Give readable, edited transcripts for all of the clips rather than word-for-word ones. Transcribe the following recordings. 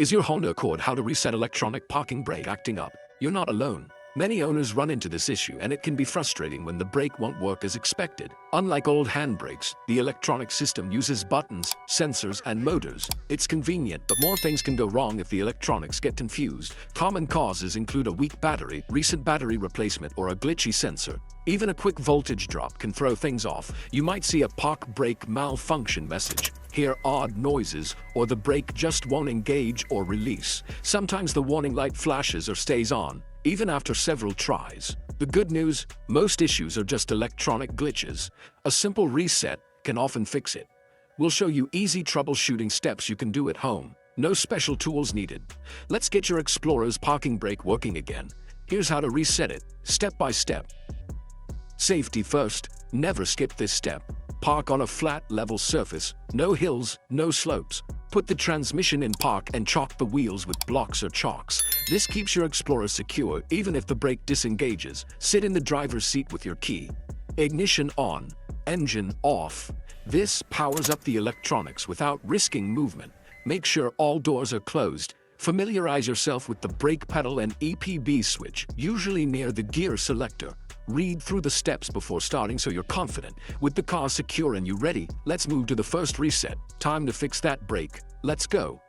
Is your Honda Accord how to reset electronic parking brake acting up? You're not alone. Many owners run into this issue, and it can be frustrating when the brake won't work as expected. Unlike old handbrakes, the electronic system uses buttons, sensors, and motors. It's convenient, but more things can go wrong if the electronics get confused. Common causes include a weak battery, recent battery replacement, or a glitchy sensor. Even a quick voltage drop can throw things off. You might see a park brake malfunction message, hear odd noises, or the brake just won't engage or release. Sometimes the warning light flashes or stays on, even after several tries. The good news, most issues are just electronic glitches. A simple reset can often fix it. We'll show you easy troubleshooting steps you can do at home. No special tools needed. Let's get your Explorer's parking brake working again. Here's how to reset it, step by step. Safety first, never skip this step. Park on a flat, level surface, no hills, no slopes. Put the transmission in park and chalk the wheels with blocks or chalks. This keeps your Explorer secure even if the brake disengages. Sit in the driver's seat with your key. Ignition on, engine off. This powers up the electronics without risking movement. Make sure all doors are closed. Familiarize yourself with the brake pedal and EPB switch, usually near the gear selector. Read through the steps before starting so you're confident. With the car secure and you ready, let's move to the first reset. Time to fix that brake. Let's go.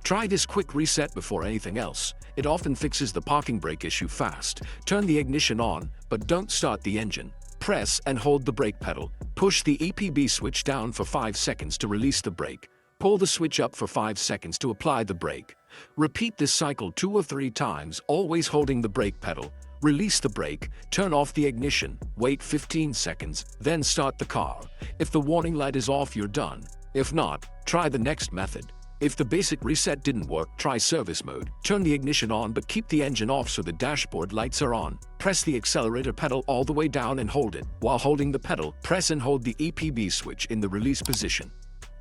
Try this quick reset before anything else. It often fixes the parking brake issue fast. Turn the ignition on, but don't start the engine. Press and hold the brake pedal. Push the EPB switch down for 5 seconds to release the brake. Pull the switch up for 5 seconds to apply the brake. Repeat this cycle 2 or 3 times, always holding the brake pedal. Release the brake, turn off the ignition, wait 15 seconds, then start the car. If the warning light is off, you're done. If not, try the next method. If the basic reset didn't work, try service mode. Turn the ignition on but keep the engine off so the dashboard lights are on. Press the accelerator pedal all the way down and hold it. While holding the pedal, press and hold the EPB switch in the release position.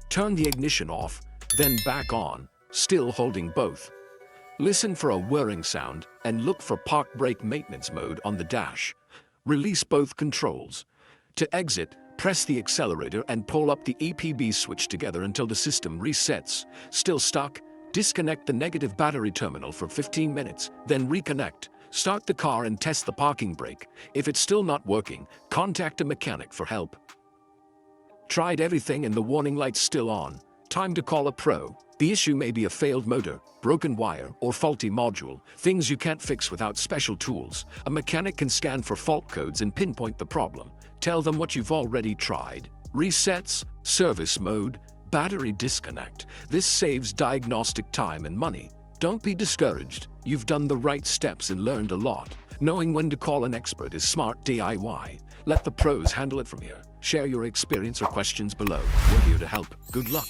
Turn the ignition off, then back on, still holding both. Listen for a whirring sound and look for park brake maintenance mode on the dash. Release both controls. To exit, press the accelerator and pull up the EPB switch together until the system resets. Still stuck? Disconnect the negative battery terminal for 15 minutes, then reconnect. Start the car and test the parking brake. If it's still not working, contact a mechanic for help. Tried everything and the warning light's still on. Time to call a pro. The issue may be a failed motor, broken wire, or faulty module, things you can't fix without special tools. A mechanic can scan for fault codes and pinpoint the problem. Tell them what you've already tried. Resets, service mode, battery disconnect. This saves diagnostic time and money. Don't be discouraged. You've done the right steps and learned a lot. Knowing when to call an expert is smart DIY. Let the pros handle it from here. Share your experience or questions below. We're here to help. Good luck.